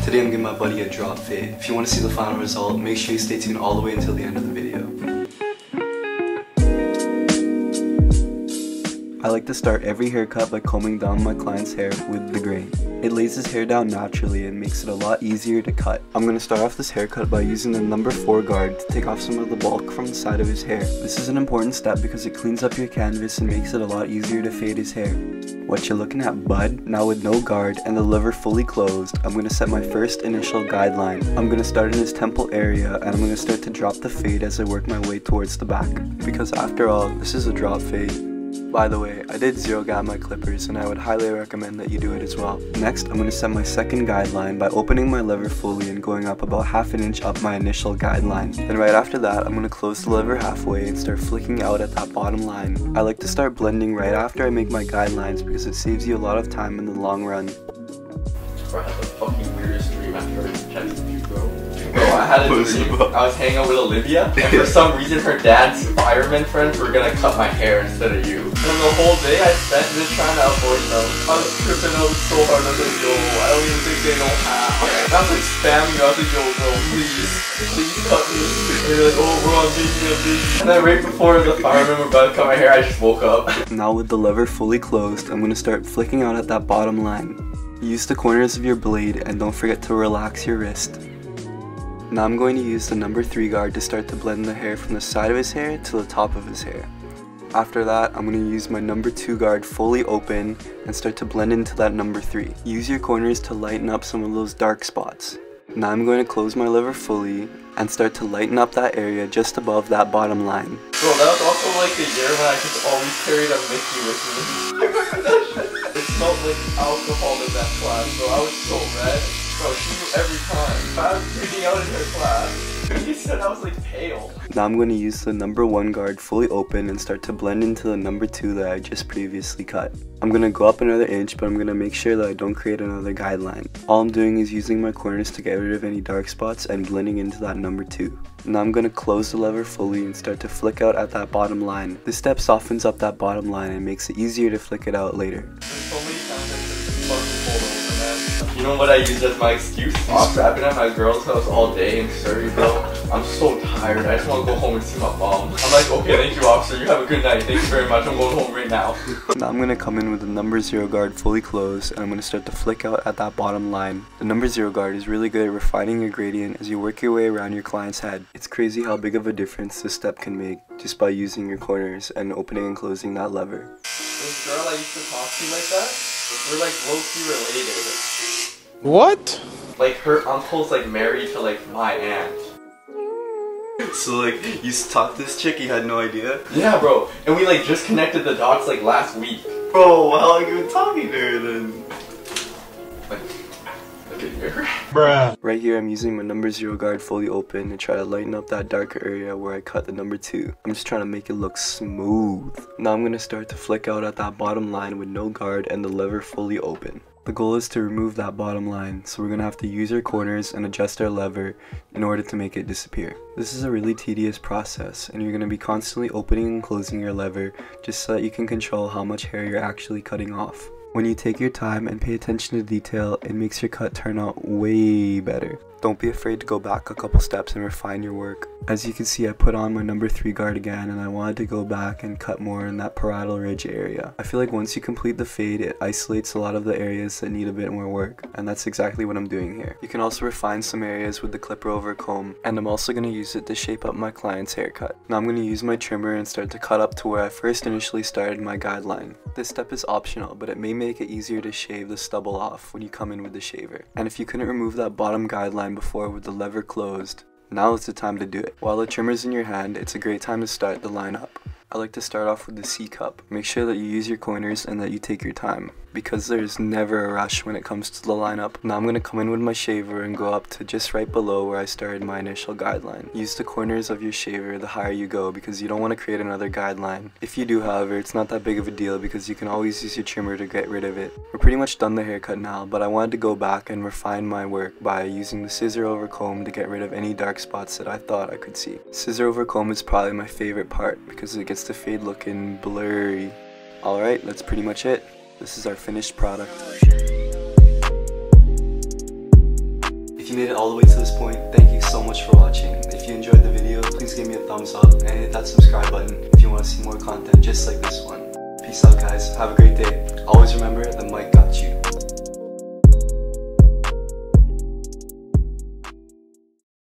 Today I'm giving my buddy a drop fade. If you want to see the final result, make sure you stay tuned all the way until the end of the video. I like to start every haircut by combing down my client's hair with the grain. It lays his hair down naturally and makes it a lot easier to cut. I'm going to start off this haircut by using the number 4 guard to take off some of the bulk from the side of his hair. This is an important step because it cleans up your canvas and makes it a lot easier to fade his hair. What you're looking at, bud? Now with no guard and the lever fully closed, I'm going to set my first initial guideline. I'm going to start in his temple area and I'm going to start to drop the fade as I work my way towards the back. Because after all, this is a drop fade. By the way, I did zero gap my clippers and I would highly recommend that you do it as well. Next, I'm going to set my second guideline by opening my lever fully and going up about half an inch up my initial guideline. Then right after that, I'm going to close the lever halfway and start flicking out at that bottom line. I like to start blending right after I make my guidelines because it saves you a lot of time in the long run. Bro, I had the fucking weirdest dream after I texted you, bro. Bro, I had a dream. I was hanging out with Olivia, and for some reason her dad's fireman friends were gonna cut my hair instead of you. And the whole day I spent just trying to avoid them. I was tripping out so hard. I was like, yo, I don't even think they know how. I was like spamming you. I was like, yo, bro, please cut me. And they're like, oh, we're on busy. And then right before the firemen were about to cut my hair, I just woke up. Now with the lever fully closed, I'm gonna start flicking out at that bottom line. Use the corners of your blade and don't forget to relax your wrist. Now I'm going to use the number 3 guard to start to blend the hair from the side of his hair to the top of his hair. After that, I'm going to use my number 2 guard fully open and start to blend into that number 3. Use your corners to lighten up some of those dark spots. Now I'm going to close my lever fully and start to lighten up that area just above that bottom line. Bro, that was also like the year when I just always carried a Mickey with me. I remember that shit. It smelled like alcohol in that class, so I was so red. Bro, she knew every time. I was freaking out in her class. She said I was like pale. Now I'm going to use the number 1 guard fully open and start to blend into the number 2 that I just previously cut. I'm going to go up another inch, but I'm going to make sure that I don't create another guideline. All I'm doing is using my corners to get rid of any dark spots and blending into that number 2. Now I'm going to close the lever fully and start to flick out at that bottom line. This step softens up that bottom line and makes it easier to flick it out later. You know what I use as my excuse? I'm trapping at my girl's house all day in Surrey, bro. I'm so tired. I just want to go home and see my mom. I'm like, okay, thank you, officer. You have a good night. Thank you very much. I'm going home right now. Now I'm going to come in with the number 0 guard fully closed and I'm going to start to flick out at that bottom line. The number 0 guard is really good at refining your gradient as you work your way around your client's head. It's crazy how big of a difference this step can make just by using your corners and opening and closing that lever. This girl I used to talk to like that, we're like low-key related. What? Like her uncle's like married to like my aunt. So like, you talked to this chick, you had no idea? Yeah, bro. And we like just connected the dots like last week. Bro, how long have you been talking to her then? Like a year? Bruh. Right here I'm using my number 0 guard fully open and try to lighten up that darker area where I cut the number 2. I'm just trying to make it look smooth. Now I'm going to start to flick out at that bottom line with no guard and the lever fully open. The goal is to remove that bottom line, so we're going to have to use our corners and adjust our lever in order to make it disappear. This is a really tedious process, and you're going to be constantly opening and closing your lever just so that you can control how much hair you're actually cutting off. When you take your time and pay attention to detail, it makes your cut turn out way better. Don't be afraid to go back a couple steps and refine your work. As you can see, I put on my number 3 guard again and I wanted to go back and cut more in that parietal ridge area. I feel like once you complete the fade, it isolates a lot of the areas that need a bit more work, and that's exactly what I'm doing here. You can also refine some areas with the clipper over comb, and I'm also going to use it to shape up my client's haircut. Now I'm going to use my trimmer and start to cut up to where I first initially started my guideline. This step is optional, but it may make it easier to shave the stubble off when you come in with the shaver. And if you couldn't remove that bottom guideline before with the lever closed, now is the time to do it. While the trimmer's in your hand, it's a great time to start the line up. I like to start off with the C cup. Make sure that you use your corners and that you take your time, because there's never a rush when it comes to the lineup. Now I'm going to come in with my shaver and go up to just right below where I started my initial guideline. Use the corners of your shaver the higher you go because you don't want to create another guideline. If you do, however, it's not that big of a deal because you can always use your trimmer to get rid of it. We're pretty much done the haircut now, but I wanted to go back and refine my work by using the scissor over comb to get rid of any dark spots that I thought I could see. Scissor over comb is probably my favorite part because it gets the fade looking blurry. Alright, that's pretty much it. This is our finished product. you made it all the way to this point, thank you so much for watching. If you enjoyed the video, please give me a thumbs up and hit that subscribe button if you want to see more content just like this one. Peace out guys, have a great day. Always remember, the mic got you.